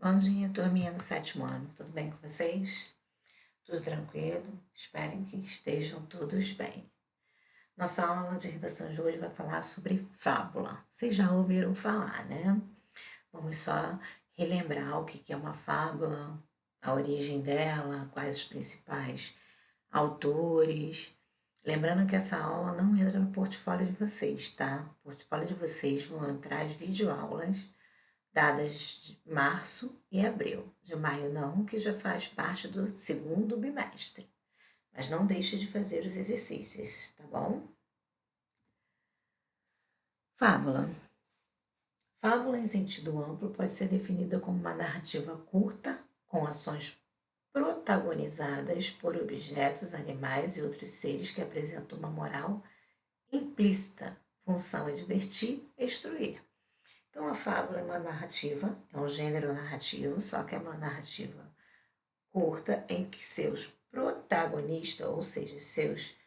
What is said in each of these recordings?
Bom dia, turminha do sétimo ano. Tudo bem com vocês? Tudo tranquilo? Esperem que estejam todos bem. Nossa aula de redação de hoje vai falar sobre fábula. Vocês já ouviram falar, né? Vamos só relembrar o que é uma fábula, a origem dela, quais os principais autores. Lembrando que essa aula não entra no portfólio de vocês, tá? O portfólio de vocês vão entrar as videoaulas dadas de março e abril. De maio não, que já faz parte do segundo bimestre. Mas não deixe de fazer os exercícios, tá bom? Fábula. Fábula em sentido amplo pode ser definida como uma narrativa curta, com ações protagonizadas por objetos, animais e outros seres que apresentam uma moral implícita. Função é divertir e instruir. Então, a fábula é uma narrativa, é um gênero narrativo, só que é uma narrativa curta em que seus protagonistas, ou seja, seus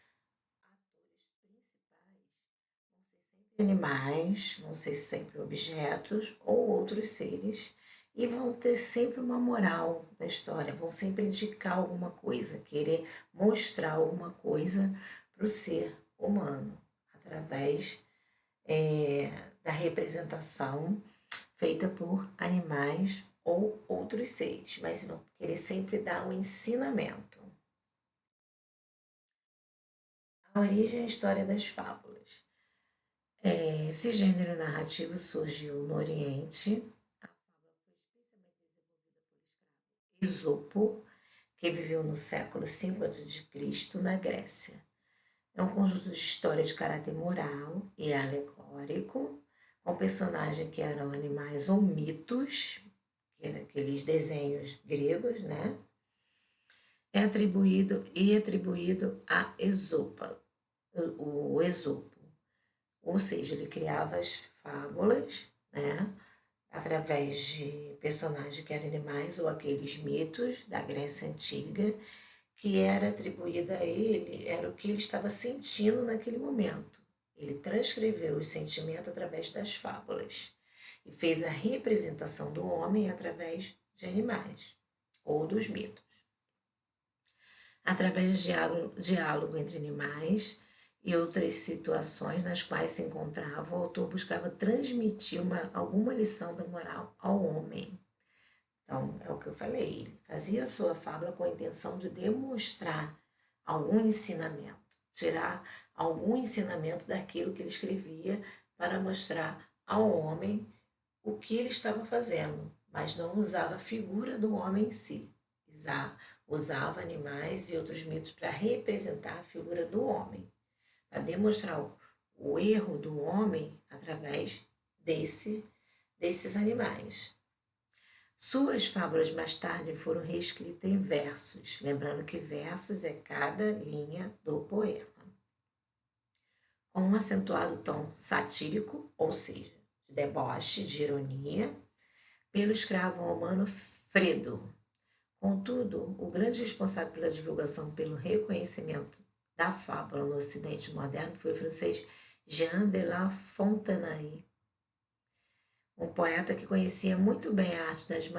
atores principais, vão ser sempre animais, vão ser sempre objetos ou outros seres e vão ter sempre uma moral da história, vão sempre indicar alguma coisa, querer mostrar alguma coisa para o ser humano, através da representação feita por animais ou outros seres, mas vão querer sempre dar um ensinamento. A origem e a história das fábulas. Esse gênero narrativo surgiu no Oriente. A fábula foi especialmente desenvolvida pelo escravo Esopo, que viveu no século V a.C. na Grécia. É um conjunto de histórias de caráter moral e alegórico, com personagens que eram animais ou mitos, que eram aqueles desenhos gregos, né? É atribuído a Esopa, o Esopo. Ou seja, ele criava as fábulas, né? Através de personagens que eram animais ou aqueles mitos da Grécia Antiga, que era atribuída a ele, era o que ele estava sentindo naquele momento. Ele transcreveu os sentimentos através das fábulas e fez a representação do homem através de animais ou dos mitos. Através de diálogo entre animais e outras situações nas quais se encontrava, o autor buscava transmitir alguma lição da moral ao homem. Então, é o que eu falei, ele fazia a sua fábula com a intenção de demonstrar algum ensinamento, tirar algum ensinamento daquilo que ele escrevia para mostrar ao homem o que ele estava fazendo, mas não usava a figura do homem em si. Usava animais e outros mitos para representar a figura do homem, para demonstrar o erro do homem através desses animais. Suas fábulas mais tarde foram reescritas em versos, lembrando que versos é cada linha do poema, com um acentuado tom satírico, ou seja, de deboche, de ironia, pelo escravo romano Fredo. Contudo, o grande responsável pela divulgação pelo reconhecimento da fábula no Ocidente moderno foi o francês Jean de La Fontenay, um poeta que conhecia muito bem a arte das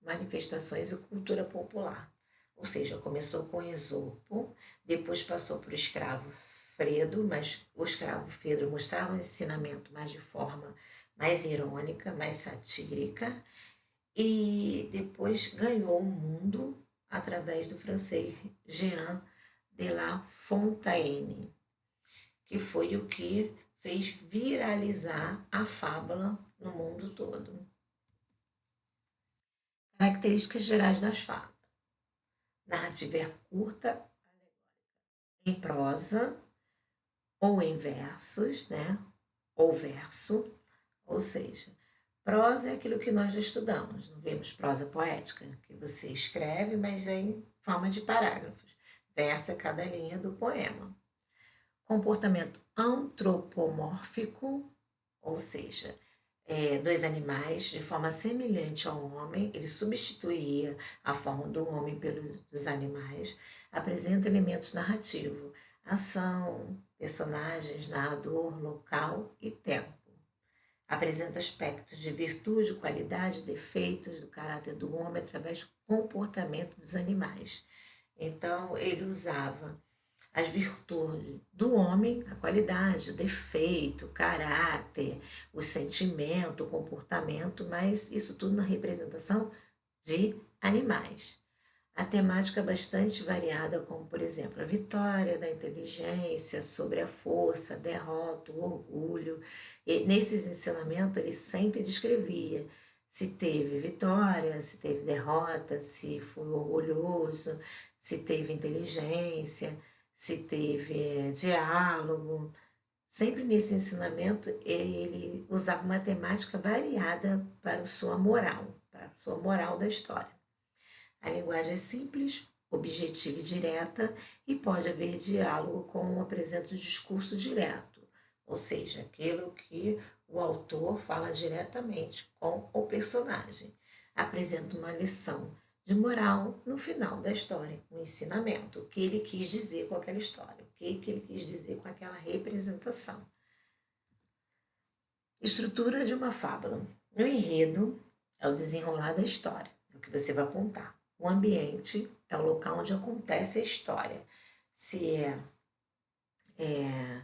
manifestações e cultura popular. Ou seja, começou com Esopo, depois passou para o escravo Fredo, mas o escravo Fredo mostrava um ensinamento mais de forma mais irônica, mais satírica, e depois ganhou o mundo através do francês Jean de La Fontaine, que foi o que fez viralizar a fábula no mundo todo. Características gerais das fábulas. Narrativa é curta, em prosa ou em versos, né? Ou verso, ou seja, prosa é aquilo que nós já estudamos, não vemos prosa poética, que você escreve, mas é em forma de parágrafos. Verso é cada linha do poema. Comportamento antropomórfico, ou seja, dois animais de forma semelhante ao homem, ele substituía a forma do homem pelos animais, apresenta elementos narrativos, ação, personagens, narrador, local e tempo. apresenta aspectos de virtude, qualidade, defeitos do caráter do homem através do comportamento dos animais. Então, ele usava as virtudes do homem, a qualidade, o defeito, o caráter, o sentimento, o comportamento, mas isso tudo na representação de animais. A temática é bastante variada, como por exemplo a vitória da inteligência sobre a força, a derrota, o orgulho. E nesses ensinamentos ele sempre descrevia se teve vitória, se teve derrota, se foi orgulhoso, se teve inteligência, se teve diálogo. Sempre nesse ensinamento ele usava uma temática variada para a sua moral da história. A linguagem é simples, objetiva e direta e pode haver diálogo com apresenta o discurso direto, ou seja, aquilo que o autor fala diretamente com o personagem. Apresenta uma lição de moral no final da história, um ensinamento, o que ele quis dizer com aquela história, o que ele quis dizer com aquela representação. Estrutura de uma fábula. O enredo é o desenrolar da história, o que você vai contar. O ambiente é o local onde acontece a história. Se é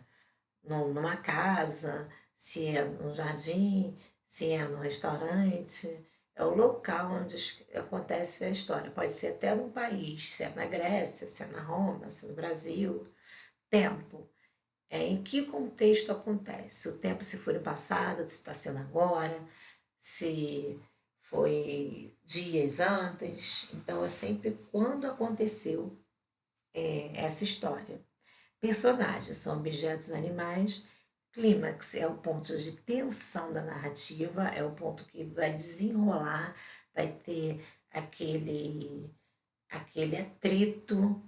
numa casa, se é no jardim, se é no restaurante, é o local onde acontece a história. Pode ser até num país, se é na Grécia, se é na Roma, se é no Brasil. Tempo. Em que contexto acontece? O tempo se foi no passado, se está sendo agora, se foi dias antes. Então, é sempre quando aconteceu essa história. Personagens são objetos animais. Clímax é o ponto de tensão da narrativa, é o ponto que vai desenrolar, vai ter aquele atrito,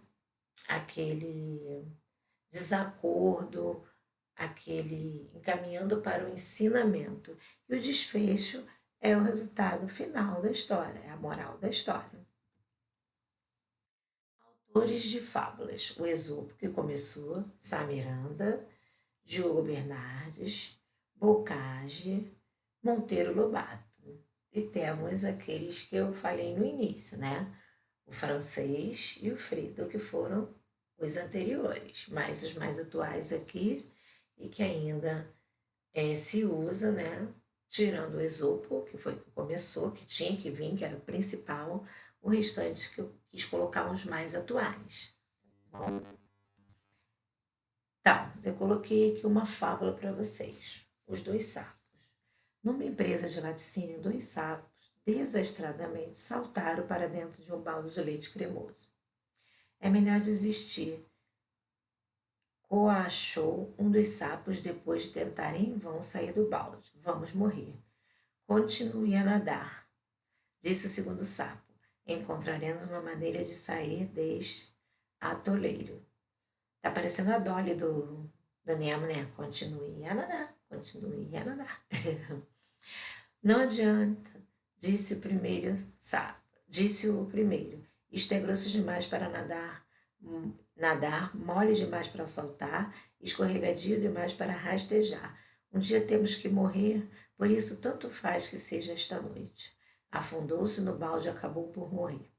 aquele desacordo, aquele encaminhando para o ensinamento. E o desfecho é o resultado final da história, é a moral da história. Autores de fábulas: o Esopo, que começou, Sá Miranda, Diogo Bernardes, Bocage, Monteiro Lobato. E temos aqueles que eu falei no início, né? O francês e o Frido, que foram os anteriores, mas os mais atuais aqui e que ainda se usa, né? Tirando o Esopo, que foi que começou, que tinha que vir, que era o principal, o restante que eu quis colocar uns mais atuais. Então, eu coloquei aqui uma fábula para vocês. Os dois sapos. Numa empresa de laticínio, dois sapos desastradamente saltaram para dentro de um balde de leite cremoso. É melhor desistir, coachou um dos sapos depois de tentarem em vão sair do balde. Vamos morrer. Continue a nadar, disse o segundo sapo. Encontraremos uma maneira de sair deste atoleiro. Tá parecendo a Dolly do Nemo, né? Continue a nadar, continue a nadar. Não adianta, disse o primeiro sapo. Disse o primeiro. Isto é grosso demais para nadar, mole demais para saltar, escorregadio demais para rastejar. Um dia temos que morrer, por isso tanto faz que seja esta noite. Afundou-se no balde e acabou por morrer.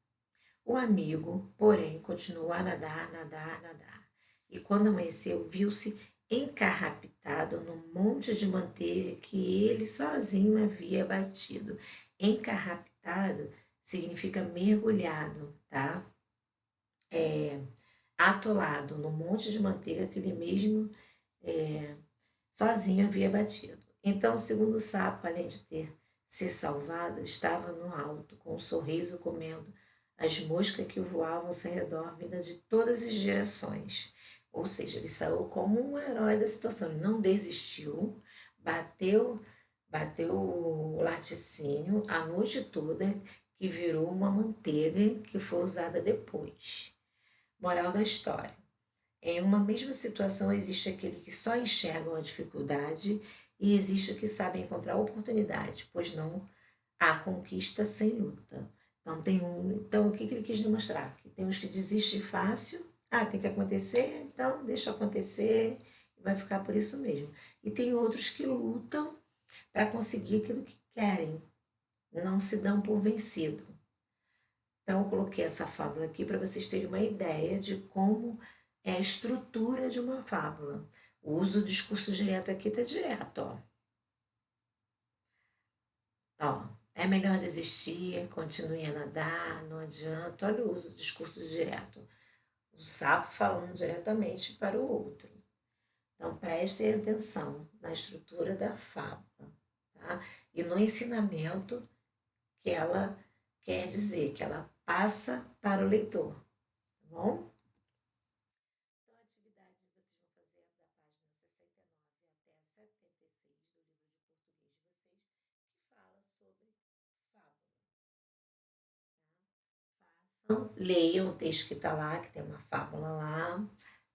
O amigo, porém, continuou a nadar, nadar, nadar. E quando amanheceu, viu-se encarrapitado num monte de manteiga que ele sozinho havia batido. Encarrapitado significa mergulhado, tá? Atolado no monte de manteiga que ele mesmo sozinho havia batido. Então, o segundo sapo, além de ter se salvado, estava no alto, com um sorriso comendo as moscas que voavam ao seu redor, vindas de todas as direções. Ou seja, ele saiu como um herói da situação. Ele não desistiu, bateu o laticínio a noite toda, que virou uma manteiga que foi usada depois. Moral da história. Em uma mesma situação, existe aquele que só enxerga a dificuldade e existe o que sabe encontrar oportunidade, pois não há conquista sem luta. Então, o que ele quis demonstrar? Que tem uns que desistem fácil, tem que acontecer, então deixa acontecer e vai ficar por isso mesmo. E tem outros que lutam para conseguir aquilo que querem, não se dão por vencido. Então, eu coloquei essa fábula aqui para vocês terem uma ideia de como é a estrutura de uma fábula. O uso do discurso direto aqui está direto, ó. Ó, é melhor desistir, continue a nadar, não adianta. Olha o uso do discurso direto. O sapo falando diretamente para o outro. Então, prestem atenção na estrutura da fábula, tá? E no ensinamento que ela quer dizer, que ela passa para o leitor, tá bom? Então, a atividade que vocês vão fazer é da página 69 até 76 do livro de português de vocês, que fala sobre fábula. Façam, leiam o texto que está lá, que tem uma fábula lá.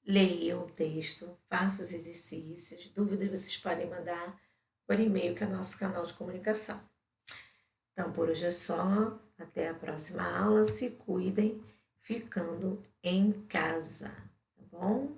Leiam o texto, façam os exercícios. Dúvidas vocês podem mandar por e-mail, que é o nosso canal de comunicação. Então, por hoje é só. Até a próxima aula. Se cuidem ficando em casa, tá bom?